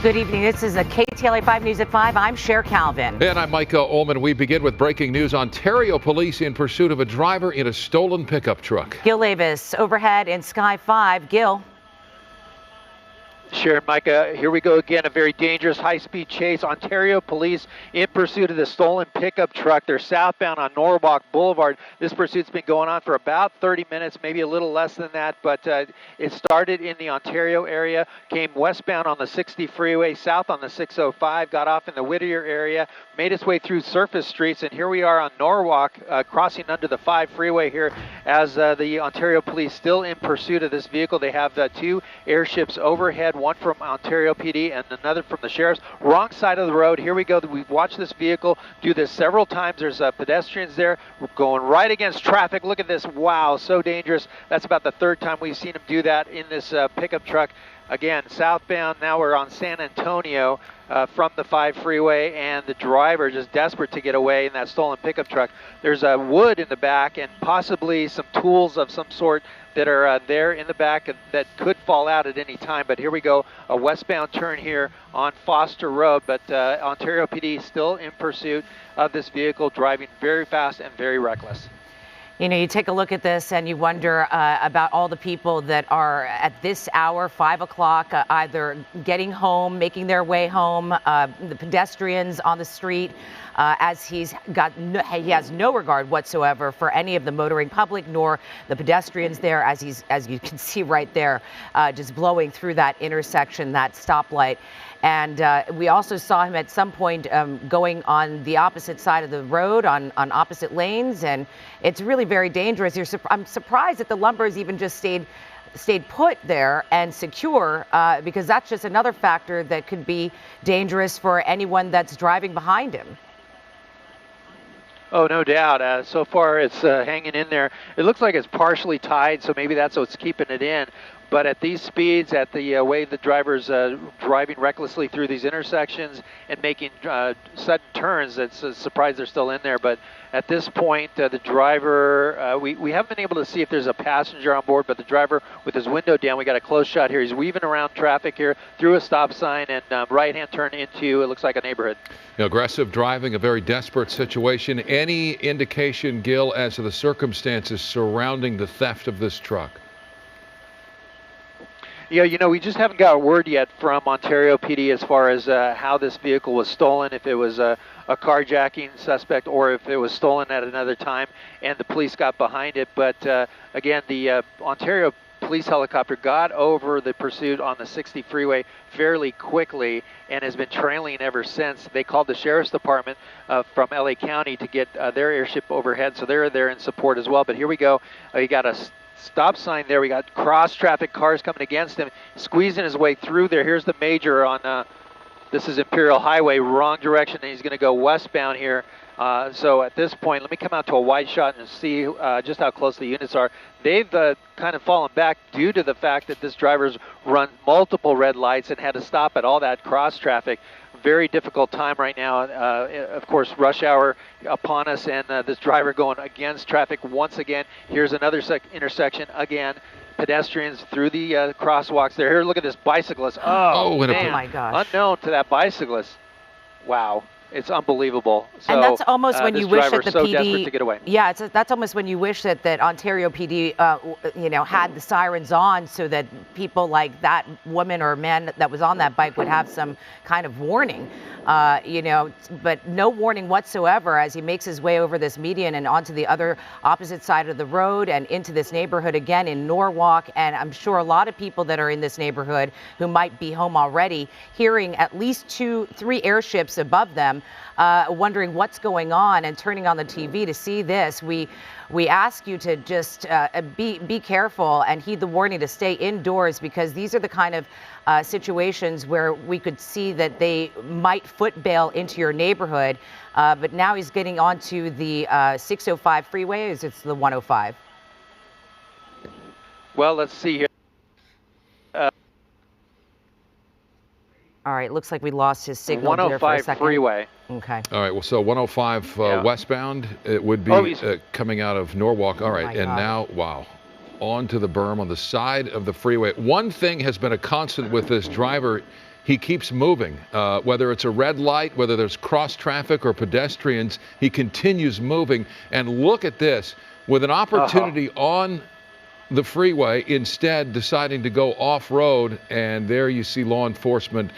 Good evening. This is a KTLA 5 News at 5. I'm Cher Calvin. And I'm Micah Ullman. We begin with breaking news. Ontario police in pursuit of a driver in a stolen pickup truck. Gil Davis overhead in Sky 5. Gil. Cher, Micah, here we go again. A very dangerous high-speed chase. Ontario police in pursuit of the stolen pickup truck. They're southbound on Norwalk Boulevard. This pursuit's been going on for about 30 minutes, maybe a little less than that, but it started in the Ontario area, came westbound on the 60 freeway, south on the 605, got off in the Whittier area, made its way through surface streets, and here we are on Norwalk, crossing under the 5 freeway here as the Ontario police still in pursuit of this vehicle. They have 2 airships overhead, one from Ontario PD and another from the sheriff's. Wrong side of the road. Here we go. We've watched this vehicle do this several times. There's pedestrians there. We're going right against traffic. Look at this. Wow, so dangerous. That's about the 3rd time we've seen him do that in this pickup truck. Again, southbound. Now we're on San Antonio from the 5 freeway, and the driver just desperate to get away in that stolen pickup truck. There's wood in the back and possibly some tools of some sort that are there in the back that could fall out at any time. But here we go, a westbound turn here on Foster Road, but Ontario PD still in pursuit of this vehicle, driving very fast and very reckless. You know, you take a look at this and you wonder about all the people that are at this hour, 5 o'clock, either getting home, making their way home, the pedestrians on the street, as he has no regard whatsoever for any of the motoring public nor the pedestrians there, as you can see right there, just blowing through that intersection, that stoplight. And we also saw him at some point going on the opposite side of the road on opposite lanes, and it's really very dangerous. I'm surprised that the Lumbers even just stayed put there and secure, because that's just another factor that could be dangerous for anyone that's driving behind him. Oh, no doubt. So far, it's hanging in there. It looks like it's partially tied, so maybe that's what's keeping it in. But at these speeds, at the way the driver's driving recklessly through these intersections and making sudden turns, it's a surprise they're still in there. But at this point, the driver, we haven't been able to see if there's a passenger on board, but the driver with his window down, we got a close shot here. He's weaving around traffic here through a stop sign and right-hand turn into, it looks like, a neighborhood. Aggressive driving, a very desperate situation. Any indication, Gil, as to the circumstances surrounding the theft of this truck? Yeah, you know, we just haven't got word yet from Ontario PD as far as how this vehicle was stolen, if it was a carjacking suspect or if it was stolen at another time and the police got behind it. But again, the Ontario police helicopter got over the pursuit on the 60 freeway fairly quickly and has been trailing ever since. They called the sheriff's department from LA County to get their airship overhead, so they're there in support as well. But here we go. You got a stop sign there. We got cross traffic cars coming against him, squeezing his way through there. Here's the major on this is Imperial Highway, wrong direction, and he's going to go westbound here. So at this point, let me come out to a wide shot and see just how close the units are. They've kind of fallen back due to the fact that this driver's run multiple red lights and had to stop at all that cross traffic. Very difficult time right now. Of course, rush hour upon us, and this driver going against traffic once again. Here's another intersection again. Pedestrians through the crosswalks there. Here, look at this bicyclist. Oh man. Oh my gosh. Unknown to that bicyclist. Wow. It's unbelievable. So, and that's almost when you wish that the so PD, desperate to get away. Yeah, that's almost when you wish that Ontario PD, had the sirens on so that people like that woman or man that was on that bike would have some kind of warning, but no warning whatsoever as he makes his way over this median and onto the other opposite side of the road and into this neighborhood again in Norwalk. And I'm sure a lot of people that are in this neighborhood who might be home already hearing at least 2-3 airships above them, wondering what's going on and turning on the TV to see this. We ask you to just be careful and heed the warning to stay indoors, because these are the kind of situations where we could see that they might foot bail into your neighborhood. But now he's getting onto the 605 freeway. It's the 105. Well, let's see here. All right, looks like we lost his signal there for a 105 second. freeway. Okay. All right, well, so 105 westbound, it would be coming out of Norwalk. All right, and now, wow, onto the berm on the side of the freeway. One thing has been a constant with this driver. he keeps moving. Whether it's a red light, whether there's cross traffic or pedestrians, he continues moving. And look at this, with an opportunity on the freeway, instead deciding to go off-road, and there you see law enforcement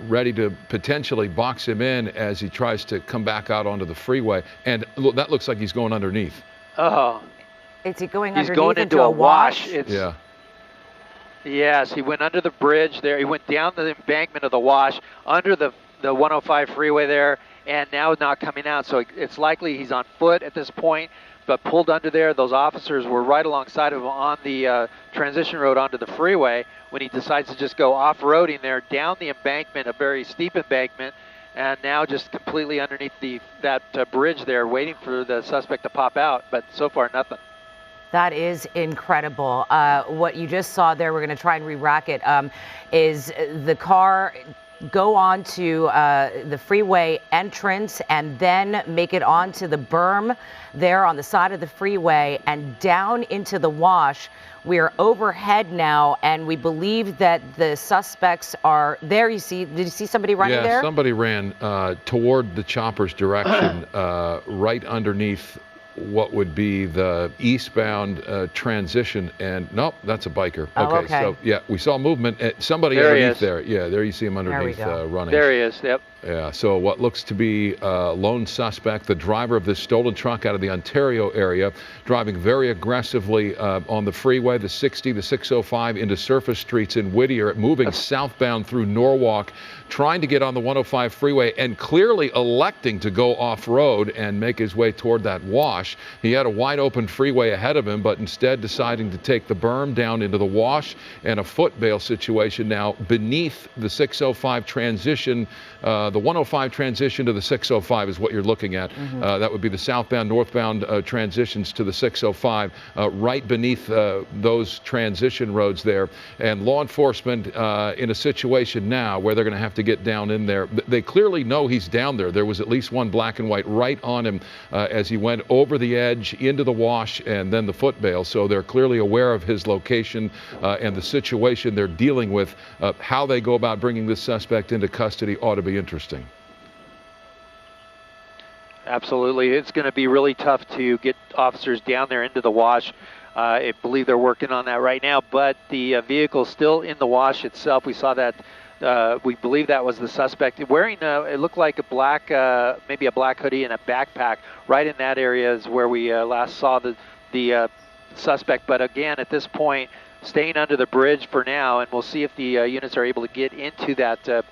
ready to potentially box him in as he tries to come back out onto the freeway. And look, that looks like he's going underneath. Is he going He's underneath going into a wash. Yeah. Yes, he went under the bridge there. He went down the embankment of the wash, under the 105 freeway there, and now not coming out. So it's likely he's on foot at this point, but pulled under there. Those officers were right alongside of him on the transition road onto the freeway when he decides to just go off-roading there, down the embankment, a very steep embankment, and now just completely underneath that bridge there, waiting for the suspect to pop out, but so far nothing. That is incredible. What you just saw there, we're going to try and re-rack it, is the car go onto the freeway entrance and then make it onto the berm there on the side of the freeway and down into the wash. We're overhead now, and we believe that the suspects are there. Did you see somebody running there? Yeah, somebody ran toward the chopper's direction, right underneath what would be the eastbound transition, and nope, that's a biker. Okay, so yeah, we saw movement. Somebody there underneath there. Yeah, there you see him underneath running. There he is, yep. Yeah, so what looks to be a lone suspect, the driver of this stolen truck out of the Ontario area, driving very aggressively on the freeway, the 60, the 605 into surface streets in Whittier, moving southbound through Norwalk, trying to get on the 105 freeway and clearly electing to go off-road and make his way toward that wash. He had a wide open freeway ahead of him, but instead deciding to take the berm down into the wash, and a foot bail situation now beneath the 605 transition. The 105 transition to the 605 is what you're looking at. That would be the southbound, northbound transitions to the 605, right beneath those transition roads there. And law enforcement in a situation now where they're going to have to get down in there. They clearly know he's down there. There was at least one black and white right on him as he went over the edge into the wash and then the foot bail. So they're clearly aware of his location and the situation they're dealing with. How they go about bringing this suspect into custody ought to be interesting. Absolutely. It's going to be really tough to get officers down there into the wash. I believe they're working on that right now, but the vehicle's still in the wash itself. We saw that. We believe that was the suspect wearing it looked like a black, maybe a black hoodie and a backpack. Right in that area is where we last saw the suspect. But again, at this point, staying under the bridge for now, and we'll see if the units are able to get into that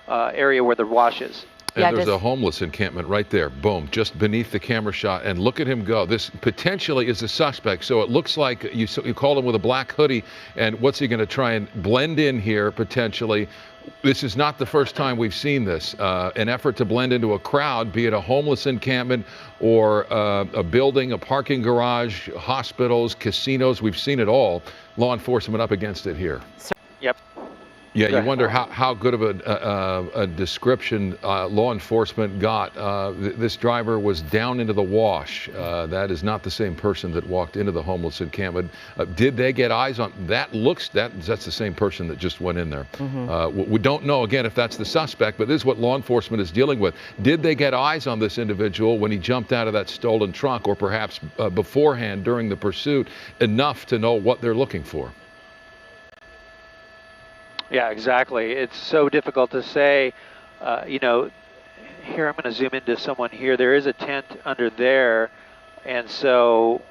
area where the wash is. And there's a homeless encampment right there, boom, just beneath the camera shot. And look at him go. This potentially is a suspect. So it looks like you called him with a black hoodie. And what's he going to try and blend in here potentially? This is not the first time we've seen this. An effort to blend into a crowd, be it a homeless encampment or a building, a parking garage, hospitals, casinos. We've seen it all. Law enforcement up against it here. Yep. Yeah, you wonder how good of a description law enforcement got. This driver was down into the wash. That is not the same person that walked into the homeless encampment. Did they get eyes on that? That's the same person that just went in there. We don't know, again, if that's the suspect, but this is what law enforcement is dealing with. Did they get eyes on this individual when he jumped out of that stolen truck, or perhaps beforehand during the pursuit, enough to know what they're looking for? Yeah, exactly. It's so difficult to say. You know, here I'm going to zoom into someone here. There is a tent under there, and so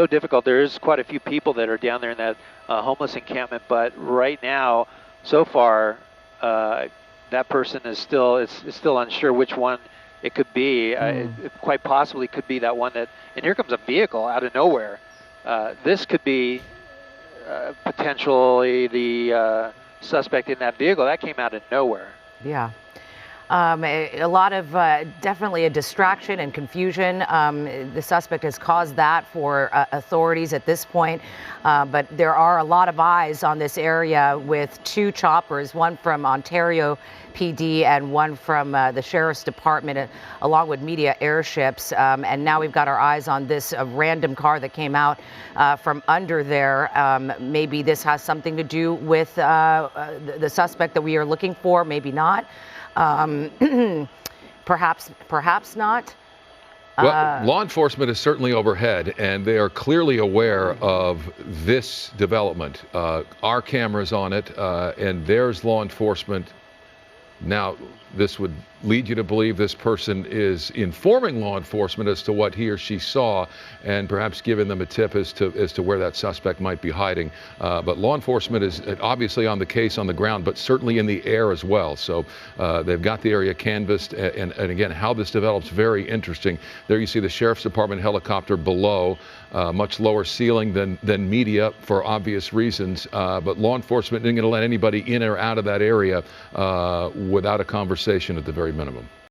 difficult. There is quite a few people that are down there in that homeless encampment, but right now, so far, that person is still unsure which one it could be. It quite possibly could be that one that. And here comes a vehicle out of nowhere. This could be potentially the suspect in that vehicle. That came out of nowhere. Yeah. A lot of definitely a distraction and confusion. The suspect has caused that for authorities at this point. But there are a lot of eyes on this area with 2 choppers, one from Ontario PD and one from the Sheriff's Department, along with media airships. And now we've got our eyes on this random car that came out from under there. Maybe this has something to do with the suspect that we are looking for, maybe not. Perhaps not. Well, law enforcement is certainly overhead, and they are clearly aware of this development. Our camera's on it, and there's law enforcement. Now, this would lead you to believe this person is informing law enforcement as to what he or she saw, and perhaps giving them a tip as to where that suspect might be hiding. But law enforcement is obviously on the case on the ground, but certainly in the air as well. So they've got the area canvassed, and again, how this develops, very interesting. There you see the Sheriff's Department helicopter below, much lower ceiling than media for obvious reasons. But law enforcement isn't going to let anybody in or out of that area without a conversation at the very minimum.